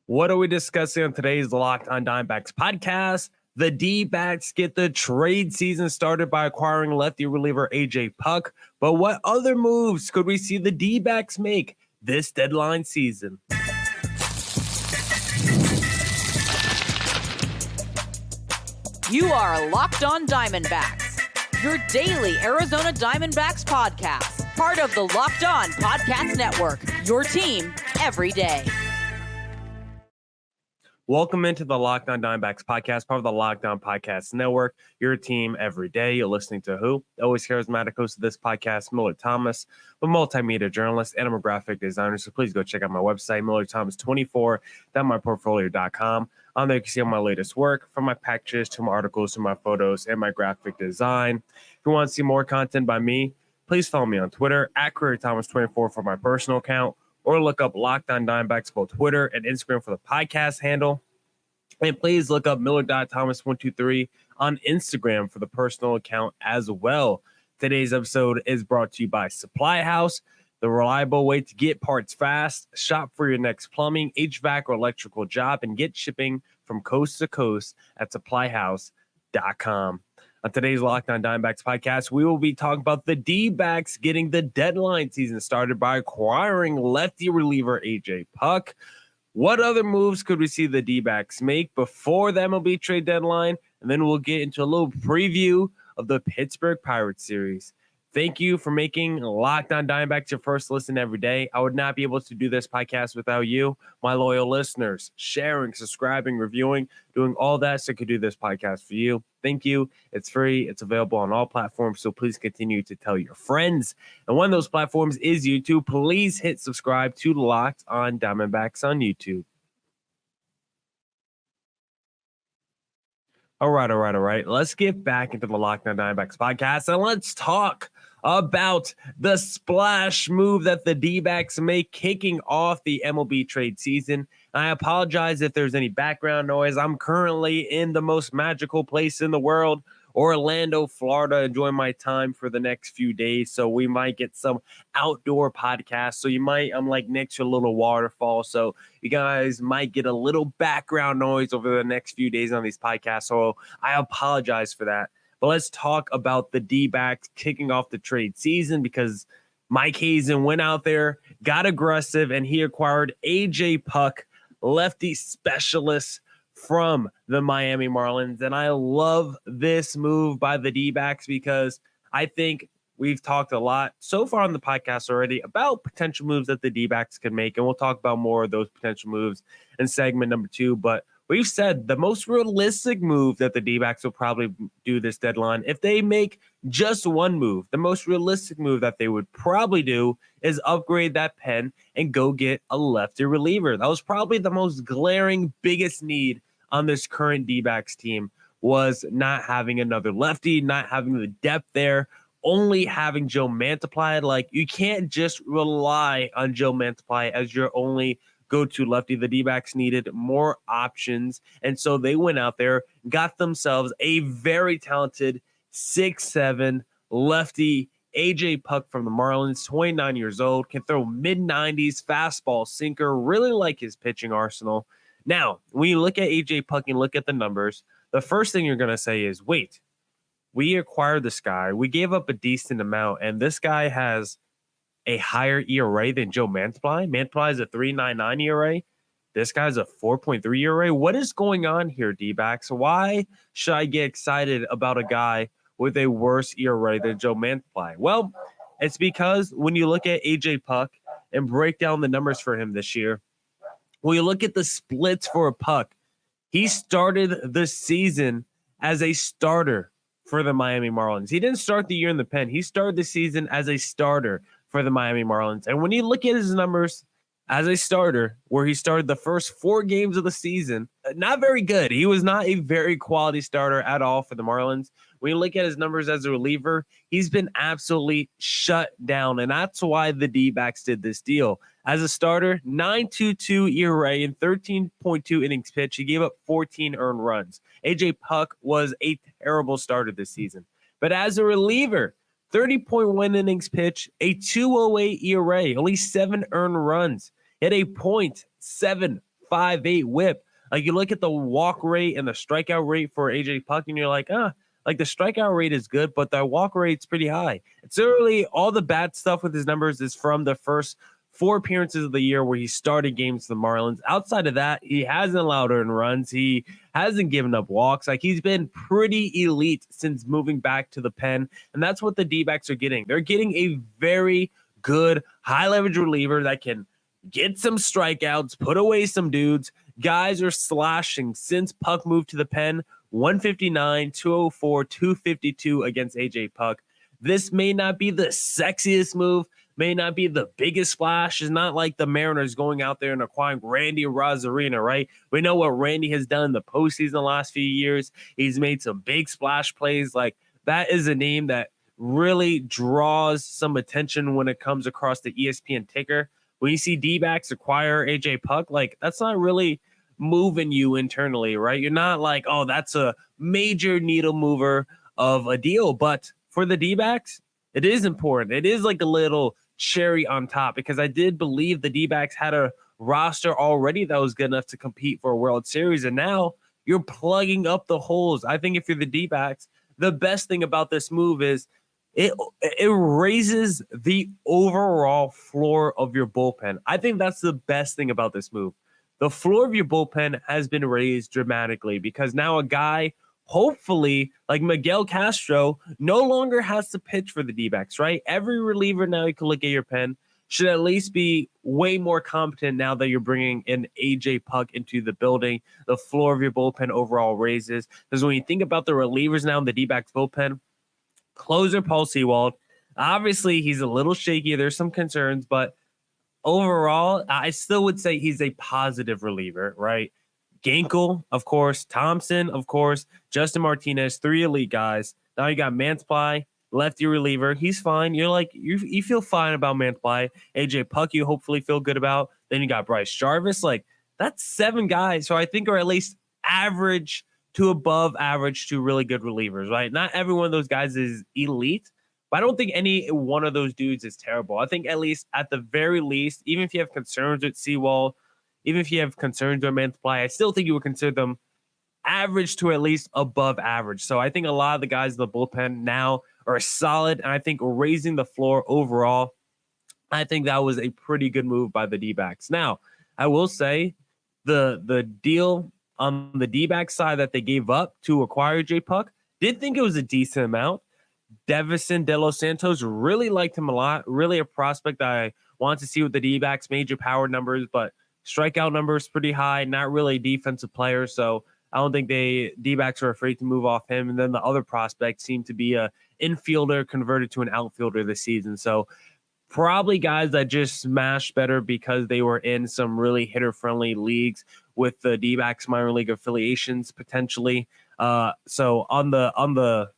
What are we discussing on today's Locked on Diamondbacks podcast? The D-backs get the trade season started by acquiring lefty reliever A.J Puk. But what other moves could we see the D-backs make this deadline season? You are Locked on Diamondbacks, your daily Arizona Diamondbacks podcast, part of the Locked on Podcast Network, your team every day. Welcome into the Locked on Diamondbacks podcast, part of the Locked on Podcast Network, your team every day. You're listening to who? Always charismatic host of this podcast, Millard Thomas, a multimedia journalist and a graphic designer. So please go check out my website, millardthomas24.myportfolio.com. On there, you can see all my latest work, from my packages to my articles to my photos and my graphic design. If you want to see more content by me, please follow me on Twitter at CareerThomas24 for my personal account, or look up Locked on Diamondbacks both Twitter and Instagram for the podcast handle. And please look up Millard.Thomas123 on Instagram for the personal account as well. Today's episode is brought to you by Supply House, the reliable way to get parts fast. Shop for your next plumbing, HVAC, or electrical job and get shipping from coast to coast at supplyhouse.com. On today's Locked on Diamondbacks podcast, we will be talking about the D-backs getting the deadline season started by acquiring lefty reliever A.J Puk. What other moves could we see the D-backs make before the MLB trade deadline? And then we'll get into a little preview of the Pittsburgh Pirates series. Thank you for making Locked on Diamondbacks your first listen every day. I would not be able to do this podcast without you, my loyal listeners, sharing, subscribing, reviewing, doing all that so I could do this podcast for you. Thank you. It's free. It's available on all platforms, so please continue to tell your friends. And one of those platforms is YouTube. Please hit subscribe to Locked on Diamondbacks on YouTube. All right. Let's get back into the Locked on Diamondbacks podcast, and let's talk about the splash move that the D-backs make kicking off the MLB trade season. I apologize if there's any background noise. I'm currently in the most magical place in the world, Orlando, Florida, enjoying my time for the next few days. So we might get some outdoor podcasts. So I'm like next to a little waterfall. So you guys might get a little background noise over the next few days on these podcasts. So I apologize for that. But let's talk about the D-backs kicking off the trade season, because Mike Hazen went out there, got aggressive, and he acquired A.J Puk, lefty specialist from the Miami Marlins. And I love this move by the D-backs because I think we've talked a lot so far on the podcast already about potential moves that the D-backs can make. And we'll talk about more of those potential moves in segment number 2. But we've said the most realistic move that the D-backs will probably do this deadline, if they make just one move, the most realistic move that they would probably do is upgrade that pen and go get a lefty reliever. That was probably the most glaring, biggest need on this current D-backs team, was not having another lefty, not having the depth there, only having Joe Mantiply. Like, you can't just rely on Joe Mantiply as your only go-to lefty. The D-backs needed more options, and so they went out there, got themselves a very talented 6'7" lefty, A.J Puk from the Marlins, 29 years old, can throw mid-90s, fastball, sinker, really like his pitching arsenal. Now, when you look at A.J Puk and look at the numbers, the first thing you're going to say is, wait, we acquired this guy, we gave up a decent amount, and this guy has a higher ERA than Joe Mantiply. Mantiply is a 3.99 ERA. This guy's a 4.3 ERA. What is going on here, D-backs? Why should I get excited about a guy with a worse ERA than Joe Mantiply? Well, it's because when you look at A.J Puk and break down the numbers for him this year, when you look at the splits for a Puk, he started the season as a starter for the Miami Marlins. He didn't start the year in the pen. He started the season as a starter for the Miami Marlins. And when you look at his numbers as a starter, where he started the first 4 games of the season, not very good. He was not a very quality starter at all for the Marlins. When you look at his numbers as a reliever, he's been absolutely shut down. And that's why the D-backs did this deal. As a starter, 9.22 ERA in 13.2 innings pitched. He gave up 14 earned runs. A.J Puk was a terrible starter this season. But as a reliever, 30.1 innings pitched, a 2.08 ERA, only 7 earned runs. He had a .75 .258 whip. Like, you look at the walk rate and the strikeout rate for A.J. Puk, and you're like, like the strikeout rate is good, but the walk rate's pretty high. It's really all the bad stuff with his numbers is from the first 4 appearances of the year where he started games for the Marlins. Outside of that, he hasn't allowed earned runs. He hasn't given up walks. Like, he's been pretty elite since moving back to the pen, and that's what the D-backs are getting. They're getting a very good high leverage reliever that can get some strikeouts, put away some dudes. Guys are slashing since Puk moved to the pen. 159, 204, 252 against A.J. Puk. This may not be the sexiest move, may not be the biggest splash. It's not like the Mariners going out there and acquiring Randy Rosarina, right? We know what Randy has done in the postseason the last few years. He's made some big splash plays. Like, that is a name that really draws some attention when it comes across the ESPN ticker. When you see D-backs acquire A.J. Puk, like, that's not really moving you internally, right? You're not like, oh, that's a major needle mover of a deal. But for the D-backs, it is important. It is like a little cherry on top, because I did believe the D-backs had a roster already that was good enough to compete for a World Series, and now you're plugging up the holes. I think if you're the D-backs, the best thing about this move is it raises the overall floor of your bullpen. I think that's the best thing about this move. The floor of your bullpen has been raised dramatically, because now a guy, hopefully, like Miguel Castro, no longer has to pitch for the D-backs, right? Every reliever now you can look at your pen should at least be way more competent now that you're bringing in A.J. Puk into the building. The floor of your bullpen overall raises. Because when you think about the relievers now in the D-backs bullpen, closer Paul Sewald, obviously he's a little shaky. There's some concerns, but overall, I still would say he's a positive reliever, right? Ginkel, of course, Thompson, of course, Justin Martinez, 3 elite guys. Now you got Mantply, lefty reliever. He's fine. You're like, you feel fine about Mantply. A.J. Puk, you hopefully feel good about. Then you got Bryce Jarvis. Like, that's 7 guys who I think are at least average to above average to really good relievers, right? Not every one of those guys is elite, but I don't think any one of those dudes is terrible. I think at least, at the very least, even if you have concerns with Sewald, even if you have concerns with Mantply, I still think you would consider them average to at least above average. So I think a lot of the guys in the bullpen now are solid, and I think raising the floor overall, I think that was a pretty good move by the D-backs. Now, I will say the deal on the D-backs side that they gave up to acquire J. Puk, did think it was a decent amount. Devison De Los Santos, really liked him a lot. Really a prospect I want to see with the D-backs. Major power numbers, but strikeout numbers pretty high. Not really a defensive player, so I don't think D-backs are afraid to move off him. And then the other prospect seemed to be a infielder converted to an outfielder this season. So probably guys that just smashed better because they were in some really hitter-friendly leagues with the D-backs minor league affiliations potentially. So on the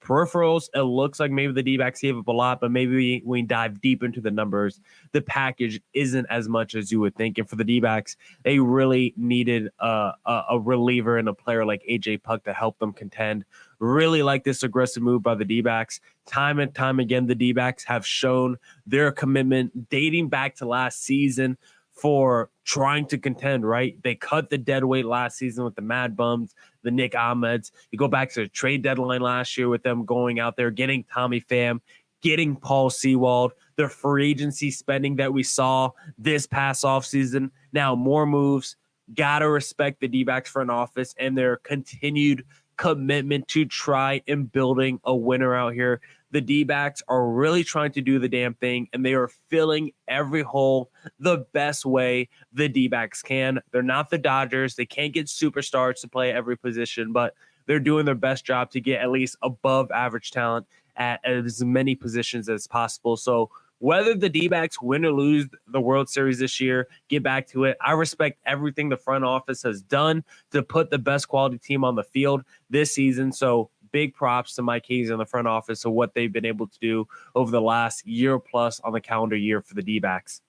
peripherals, it looks like maybe the D-backs gave up a lot, but maybe when we dive deep into the numbers, the package isn't as much as you would think. And for the D-backs, they really needed a reliever and a player like A.J. Puk to help them contend. Really like this aggressive move by the D-backs. Time and time again, the D-backs have shown their commitment dating back to last season for trying to contend, right? They cut the dead weight last season with the Mad Bums, the Nick Ahmeds. You go back to the trade deadline last year with them going out there, getting Tommy Pham, getting Paul Sewald, the free agency spending that we saw this past offseason. Now more moves. Gotta respect the D-backs front office and their continued commitment to try and building a winner out here. The D-backs are really trying to do the damn thing, and they are filling every hole the best way the D-backs can. They're not the Dodgers. They can't get superstars to play every position, but they're doing their best job to get at least above average talent at as many positions as possible. So whether the D-backs win or lose the World Series this year, get back to it. I respect everything the front office has done to put the best quality team on the field this season. So big props to Mike Hayes in the front office of what they've been able to do over the last year plus on the calendar year for the D-backs.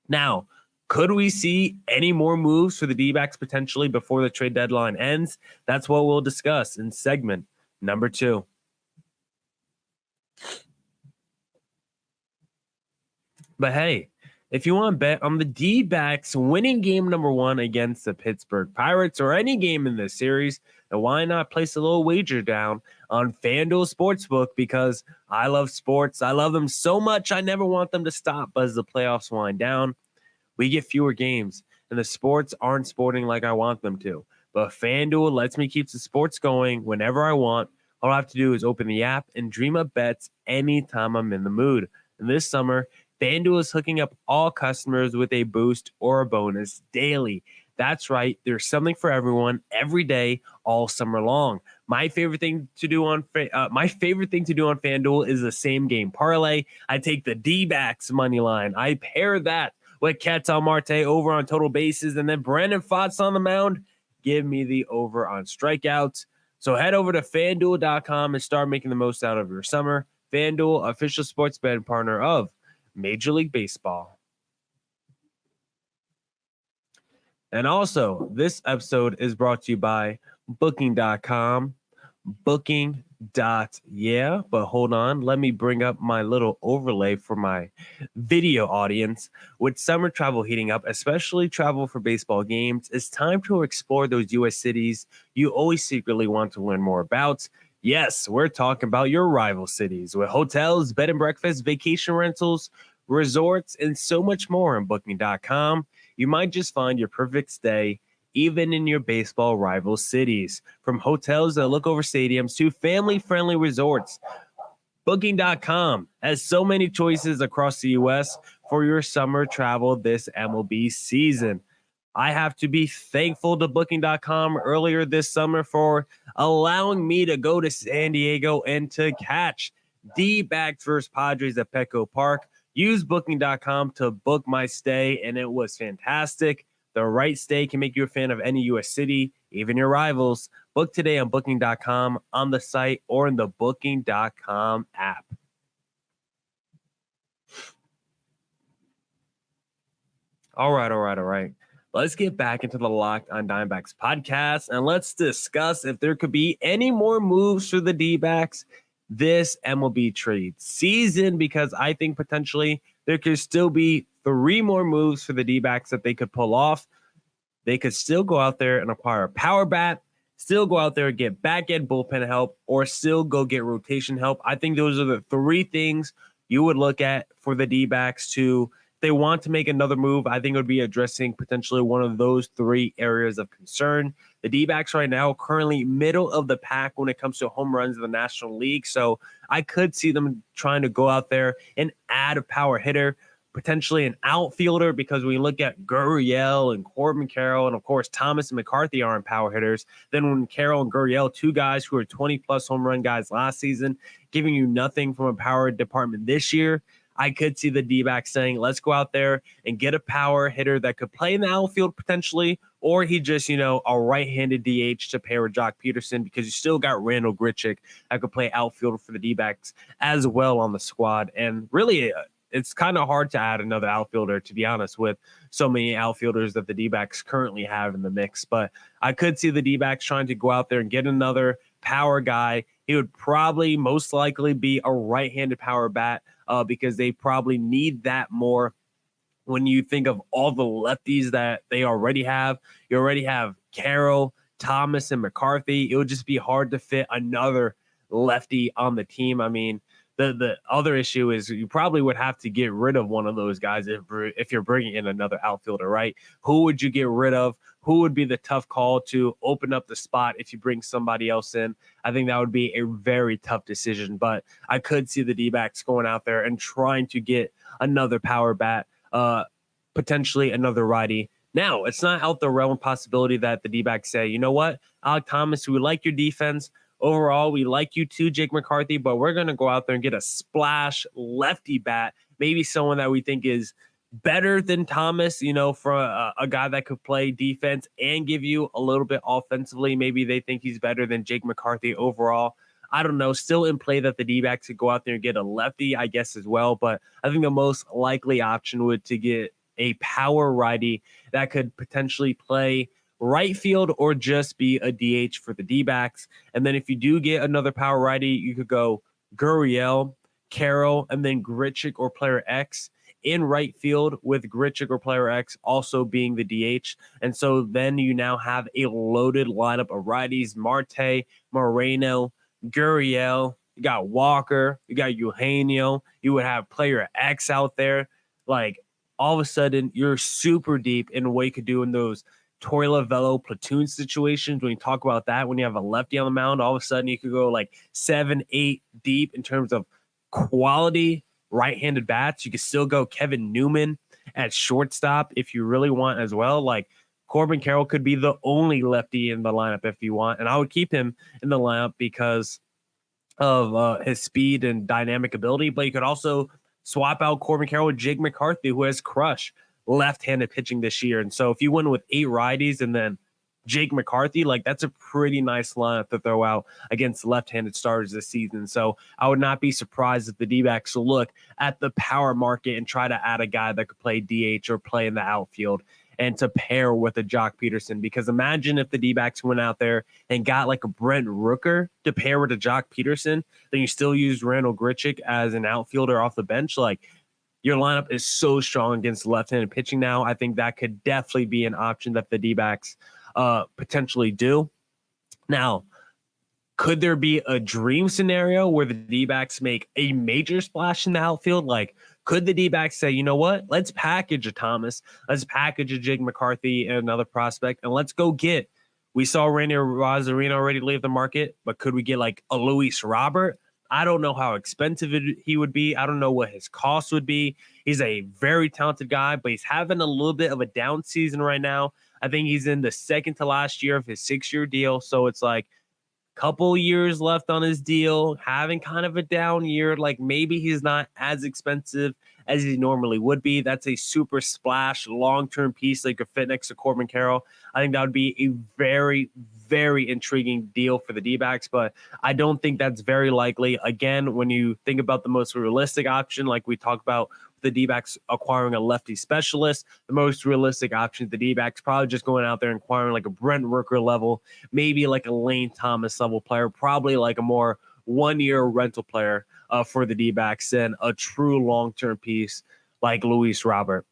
Now, could we see any more moves for the D-backs potentially before the trade deadline ends? That's what we'll discuss in segment number 2. But hey, If you want to bet on the D-backs winning game number 1 against the Pittsburgh Pirates or any game in this series, then why not place a little wager down on FanDuel Sportsbook? Because I love sports. I love them so much. I never want them to stop as the playoffs wind down. We get fewer games, and the sports aren't sporting like I want them to. But FanDuel lets me keep the sports going whenever I want. All I have to do is open the app and dream up bets anytime I'm in the mood. And this summer, FanDuel is hooking up all customers with a boost or a bonus daily. That's right. There's something for everyone every day, all summer long. My favorite thing to do on FanDuel is the same game parlay. I take the D-backs money line. I pair that with Ketel Marte over on total bases, and then Brandon Pfaadt on the mound. Give me the over on strikeouts. So head over to FanDuel.com and start making the most out of your summer. FanDuel, official sports betting partner of Major League Baseball. And also, this episode is brought to you by Booking.com. Yeah, but hold on. Let me bring up my little overlay for my video audience. With summer travel heating up, especially travel for baseball games, it's time to explore those U.S. cities you always secretly want to learn more about. Yes, we're talking about your rival cities with hotels, bed and breakfast, vacation rentals, resorts, and so much more on Booking.com. You might just find your perfect stay even in your baseball rival cities. From hotels that look over stadiums to family-friendly resorts, Booking.com has so many choices across the U.S. for your summer travel this MLB season. I have to be thankful to Booking.com earlier this summer for allowing me to go to San Diego and to catch D-backs versus Padres at Petco Park. Use Booking.com to book my stay, and it was fantastic. The right stay can make you a fan of any U.S. city, even your rivals. Book today on Booking.com, on the site, or in the Booking.com app. All right. Let's get back into the Locked on Diamondbacks podcast, and let's discuss if there could be any more moves for the D-backs this MLB trade season, because I think potentially there could still be 3 more moves for the D-backs that they could pull off. They could still go out there and acquire a power bat, still go out there and get back-end bullpen help, or still go get rotation help. I think those are the 3 things you would look at for the D-backs to, if they want to make another move. I think it would be addressing potentially one of those 3 areas of concern. The D-backs right now currently middle of the pack when it comes to home runs in the National League. So I could see them trying to go out there and add a power hitter, potentially an outfielder, because when you look at Gurriel and Corbin Carroll, and of course Thomas and McCarthy aren't power hitters, then when Carroll and Gurriel, 2 guys who are 20-plus home run guys last season, giving you nothing from a power department this year, I could see the D-backs saying, let's go out there and get a power hitter that could play in the outfield potentially, or he just, a right-handed DH to pair with Jock Peterson, because you still got Randall Grichuk that could play outfielder for the D-backs as well on the squad. And really, it's kind of hard to add another outfielder, to be honest, with so many outfielders that the D-backs currently have in the mix. But I could see the D-backs trying to go out there and get another power guy. He would probably most likely be a right-handed power bat, because they probably need that more. When you think of all the lefties that they already have, you already have Carroll, Thomas, and McCarthy. It would just be hard to fit another lefty on the team. I mean, the other issue is you probably would have to get rid of one of those guys if you're bringing in another outfielder, right? Who would you get rid of? Who would be the tough call to open up the spot if you bring somebody else in? I think that would be a very tough decision, but I could see the D-backs going out there and trying to get another power bat, potentially another righty. Now, it's not out the realm of possibility that the D-backs say, you know what, Alek Thomas, we like your defense. Overall, we like you too, Jake McCarthy, but we're going to go out there and get a splash lefty bat, maybe someone that we think is better than Thomas, for a guy that could play defense and give you a little bit offensively. Maybe they think he's better than Jake McCarthy overall. I don't know. Still in play that the D-backs could go out there and get a lefty, I guess, as well. But I think the most likely option would to get a power righty that could potentially play right field or just be a DH for the D-backs. And then if you do get another power righty, you could go Gurriel, Carroll, and then Grichuk or player X in right field with Grichuk or player X also being the DH. And so then you now have a loaded lineup of righties: Marte, Moreno, Gurriel, you got Walker, you got Eugenio, you would have player X out there. Like, all of a sudden, you're super deep in what you could do in those Torey Lovullo platoon situations. When you talk about that, when you have a lefty on the mound, all of a sudden you could go like 7-8 deep in terms of quality right-handed bats. You could still go Kevin Newman at shortstop if you really want as well. Like, Corbin Carroll could be the only lefty in the lineup if you want, and I would keep him in the lineup because of his speed and dynamic ability. But you could also swap out Corbin Carroll with Jake McCarthy, who has crushed left-handed pitching this year. And so if you win with 8 righties and then Jake McCarthy, like, that's a pretty nice lineup to throw out against left-handed starters this season. So I would not be surprised if the D-backs will look at the power market and try to add a guy that could play DH or play in the outfield and to pair with a Jock Peterson. Because imagine if the D-backs went out there and got like a Brent Rooker to pair with a Jock Peterson, then you still use Randall Grichuk as an outfielder off the bench. Like, your lineup is so strong against left-handed pitching now. I think that could definitely be an option that the D-backs potentially do. Now, could there be a dream scenario where the D-backs make a major splash in the outfield? Like, could the D-backs say, you know what, let's package a Thomas, let's package a Jake McCarthy and another prospect, and let's go get, we saw Randy Rosarino already leave the market, but could we get like a Luis Robert? I don't know how expensive he would be. I don't know what his cost would be. He's a very talented guy, but he's having a little bit of a down season right now. I think he's in the second to last year of his 6-year deal. So it's like couple years left on his deal, having kind of a down year. Like, maybe he's not as expensive as he normally would be. That's a super splash long-term piece that could fit next to Corbin Carroll. I think that would be a very, very intriguing deal for the D-backs, but I don't think that's very likely. Again, when you think about the most realistic option, like we talked about the D-backs acquiring a lefty specialist, the most realistic option, the D-backs probably just going out there and acquiring like a Brent Rooker level, maybe like a Lane Thomas level player, probably like a more one-year rental player for the D-backs than a true long-term piece like Luis Robert.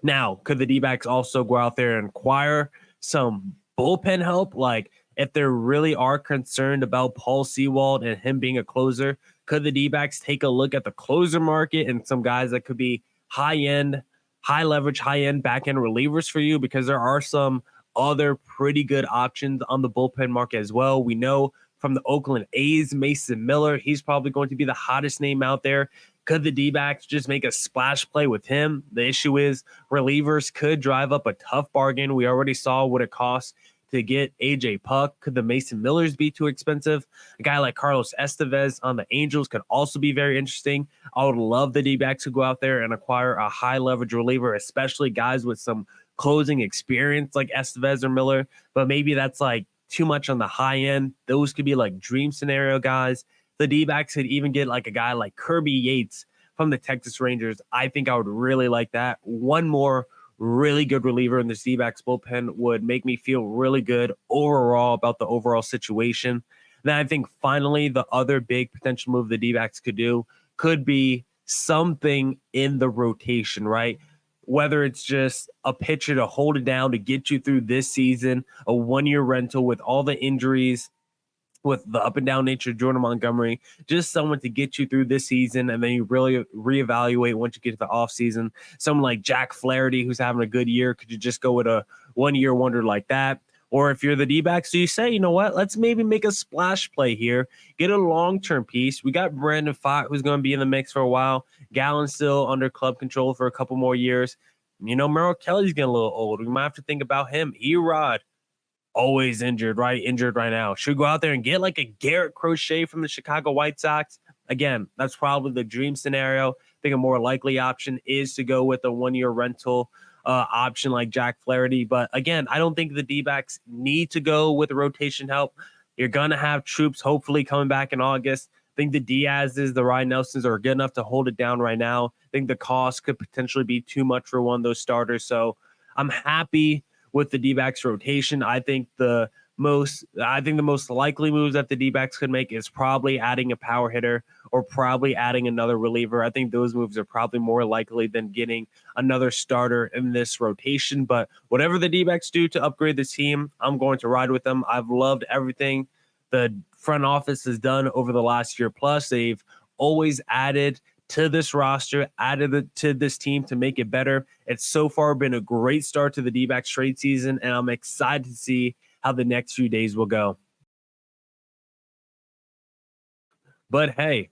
Now, could the D-backs also go out there and acquire some bullpen help? Like, if they really are concerned about Paul Sewald and him being a closer, could the D-backs take a look at the closer market and some guys that could be high-end, high-leverage, high-end back-end relievers for you? Because there are some other pretty good options on the bullpen market as well. We know from the Oakland A's, Mason Miller, he's probably going to be the hottest name out there. Could the D-backs just make a splash play with him? The issue is relievers could drive up a tough bargain. We already saw what it costs to get A.J. Puk. Could the Mason Millers be too expensive? A guy like Carlos Estevez on the Angels could also be very interesting. I would love the D-backs to go out there and acquire a high-leverage reliever, especially guys with some closing experience like Estevez or Miller, but maybe that's like too much on the high end. Those could be like dream scenario guys. The D-backs could even get like a guy like Kirby Yates from the Texas Rangers. I think I would really like that. One more really good reliever in the D-backs bullpen would make me feel really good overall about the overall situation. Then I think finally the other big potential move the D-backs could do could be something in the rotation, right? Whether it's just a pitcher to hold it down to get you through this season, a one-year rental with all the injuries, with the up and down nature of Jordan Montgomery, just someone to get you through this season, and then you really reevaluate once you get to the offseason. Someone like Jack Flaherty, who's having a good year, could you just go with a one-year wonder like that? Or if you're the D-backs, so you say, you know what, let's maybe make a splash play here, get a long-term piece. We got Brandon Pfaadt, who's going to be in the mix for a while. Gallen's still under club control for a couple more years. You know, Merrill Kelly's getting a little old. We might have to think about him. Erod, always injured, right? Injured right now. Should we go out there and get like a Garrett Crochet from the Chicago White Sox? Again, that's probably the dream scenario. I think a more likely option is to go with a one-year rental option like Jack Flaherty. But again, I don't think the D-backs need to go with the rotation help. You're going to have troops hopefully coming back in August. I think the Diaz's, the Ryan Nelsons are good enough to hold it down right now. I think the cost could potentially be too much for one of those starters. So I'm happy with the D-backs rotation. I think the most likely moves that the D-backs could make is probably adding a power hitter or probably adding another reliever. I think those moves are probably more likely than getting another starter in this rotation. But whatever the D-backs do to upgrade this team, I'm going to ride with them. I've loved everything the front office has done over the last year plus. They've always added to this roster, added to this team to make it better. It's so far been a great start to the D-backs trade season, and I'm excited to see how the next few days will go. But hey,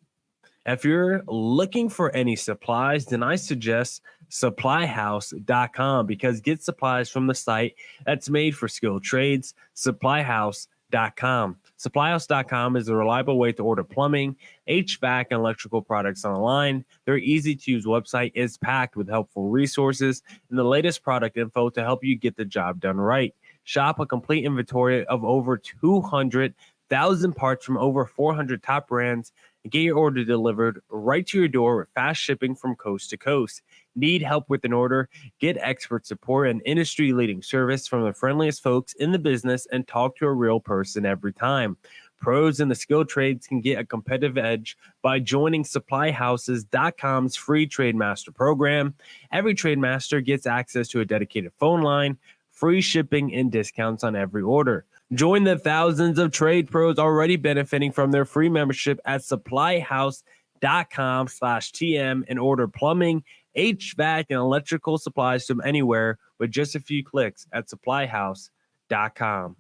if you're looking for any supplies, then I suggest supplyhouse.com, because get supplies from the site that's made for skilled trades, supplyhouse.com. Supplyhouse.com is a reliable way to order plumbing, HVAC, and electrical products online. Their easy-to-use website is packed with helpful resources and the latest product info to help you get the job done right. Shop a complete inventory of over 200,000 parts from over 400 top brands and get your order delivered right to your door with fast shipping from coast to coast. Need help with an order? Get expert support and industry-leading service from the friendliest folks in the business and talk to a real person every time. Pros in the skilled trades can get a competitive edge by joining supplyhouses.com's free Trade Master program. Every Trade Master gets access to a dedicated phone line, free shipping, and discounts on every order. Join the thousands of trade pros already benefiting from their free membership at supplyhouse.com/TM and order plumbing, HVAC, and electrical supplies from anywhere with just a few clicks at supplyhouse.com.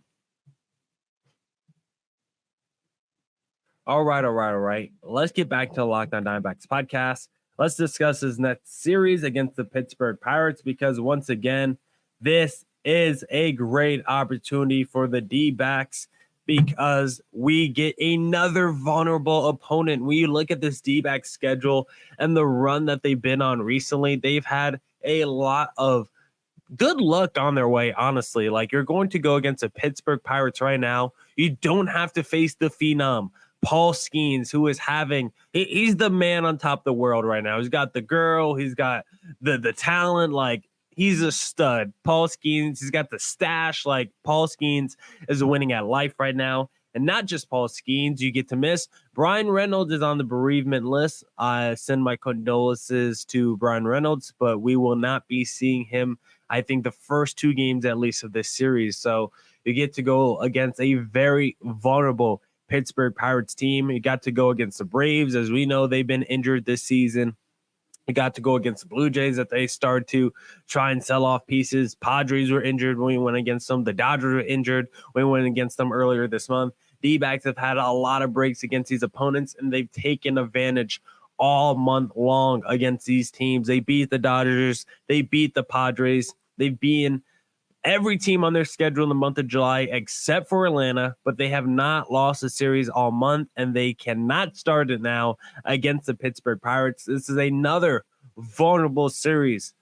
All right. Let's get back to the Locked On Diamondbacks podcast. Let's discuss this next series against the Pittsburgh Pirates, because once again, this is a great opportunity for the D-backs, because we get another vulnerable opponent. When you look at this D-back schedule and the run that they've been on recently, they've had a lot of good luck on their way, honestly. Like, you're going to go against the Pittsburgh Pirates right now. You don't have to face the phenom, Paul Skeens, who is he's the man on top of the world right now. He's got the girl, he's got the talent, like, he's a stud. Paul Skeens, he's got the stash. Like, Paul Skeens is winning at life right now. And not just Paul Skeens, you get to miss. Brian Reynolds is on the bereavement list. I send my condolences to Brian Reynolds, but we will not be seeing him, I think, the first two games at least of this series. So you get to go against a very vulnerable Pittsburgh Pirates team. You got to go against the Braves. As we know, they've been injured this season. You got to go against the Blue Jays that they started to try and sell off pieces. Padres were injured when we went against them. The Dodgers were injured when we went against them earlier this month. D-backs have had a lot of breaks against these opponents, and they've taken advantage all month long against these teams. They beat the Dodgers. They beat the Padres. They've beaten every team on their schedule in the month of July except for Atlanta, but they have not lost a series all month, and they cannot start it now against the Pittsburgh Pirates. This is another vulnerable series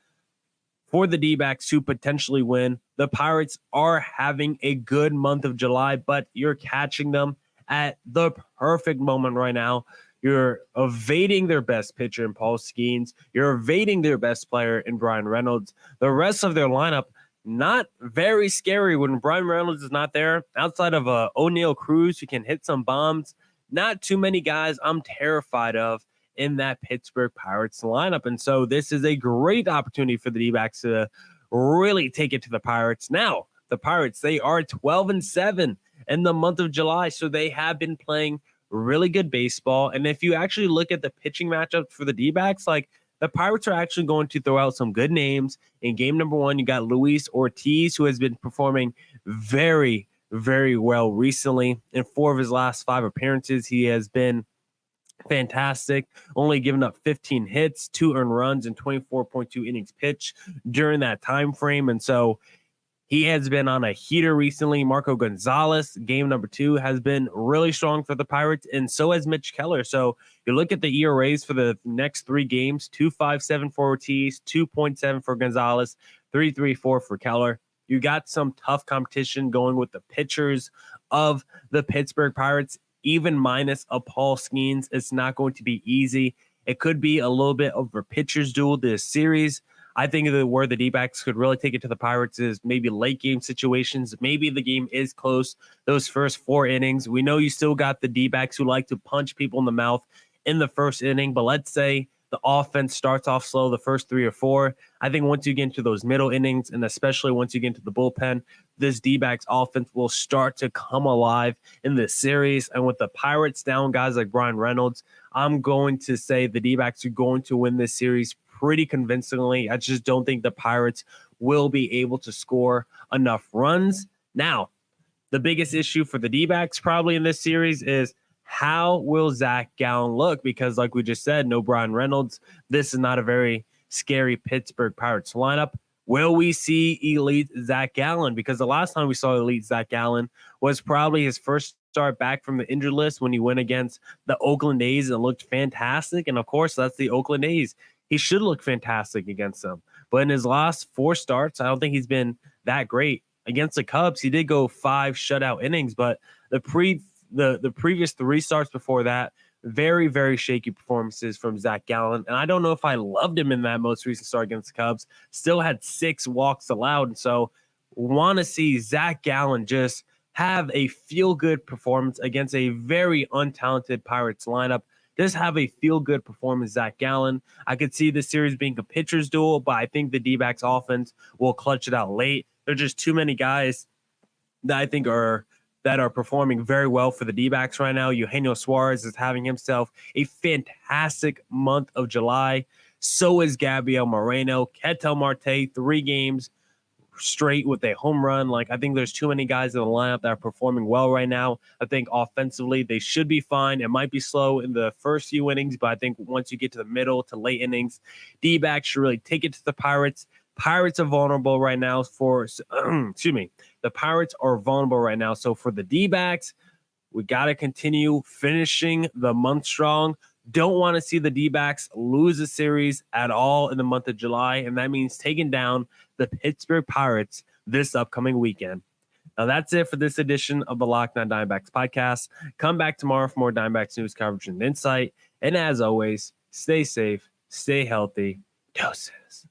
for the D-backs to potentially win. The Pirates are having a good month of July, but you're catching them at the perfect moment right now. You're evading their best pitcher in Paul Skeens. You're evading their best player in Brian Reynolds. The rest of their lineup, not very scary when Brian Reynolds is not there. Outside of O'Neal Cruz, who can hit some bombs, not too many guys I'm terrified of in that Pittsburgh Pirates lineup. And so this is a great opportunity for the D-backs to really take it to the Pirates. Now, the Pirates, they are 12-7 in the month of July, so they have been playing really good baseball. And if you actually look at the pitching matchups for the D-backs, like, the Pirates are actually going to throw out some good names. In game number one, you got Luis Ortiz, who has been performing very, very well recently. In 4 of his last 5 appearances, he has been fantastic, only giving up 15 hits, 2 earned runs, and 24.2 innings pitched during that time frame. And so he has been on a heater recently. Marco Gonzalez, game number 2, has been really strong for the Pirates, and so has Mitch Keller. So you look at the ERAs for the next 3 games, 2.57 for Ortiz, 2.7 for Gonzalez, 3.34 for Keller. You got some tough competition going with the pitchers of the Pittsburgh Pirates, even minus a Paul Skeens. It's not going to be easy. It could be a little bit of a pitcher's duel this series. I think that where the D-backs could really take it to the Pirates is maybe late game situations. Maybe the game is close those first 4 innings. We know you still got the D-backs who like to punch people in the mouth in the first inning. But let's say the offense starts off slow the first 3 or 4. I think once you get into those middle innings, and especially once you get into the bullpen, this D-backs offense will start to come alive in this series. And with the Pirates down guys like Brian Reynolds, I'm going to say the D-backs are going to win this series pretty convincingly. I just don't think the Pirates will be able to score enough runs. Now, the biggest issue for the D-backs probably in this series is how will Zach Gallen look? Because like we just said, no Brian Reynolds. This is not a very scary Pittsburgh Pirates lineup. Will we see elite Zach Gallen? Because the last time we saw elite Zach Gallen was probably his first start back from the injured list when he went against the Oakland A's and looked fantastic. And of course, that's the Oakland A's. He should look fantastic against them. But in his last 4 starts, I don't think he's been that great. Against the Cubs, he did go 5 shutout innings, but the previous 3 starts before that, very, very shaky performances from Zach Gallen. And I don't know if I loved him in that most recent start against the Cubs. Still had 6 walks allowed. And so want to see Zach Gallen just have a feel-good performance against a very untalented Pirates lineup. Just have a feel-good performance, Zach Gallen. I could see this series being a pitcher's duel, but I think the D-backs offense will clutch it out late. There are just too many guys that I think are performing very well for the D-backs right now. Eugenio Suarez is having himself a fantastic month of July. So is Gabriel Moreno. Ketel Marte, 3 games straight with a home run. Like, I think there's too many guys in the lineup that are performing well right now. I think offensively they should be fine. It might be slow in the first few innings, but I think once you get to the middle to late innings, D-backs should really take it to the Pirates. Pirates are vulnerable right now for the Pirates are vulnerable right now. So for the D-backs, we got to continue finishing the month strong. Don't want to see the D-backs lose a series at all in the month of July, and that means taking down the Pittsburgh Pirates this upcoming weekend. Now that's it for this edition of the Locked On Diamondbacks podcast. Come back tomorrow for more Diamondbacks news coverage and insight. And as always, stay safe, stay healthy. Doses.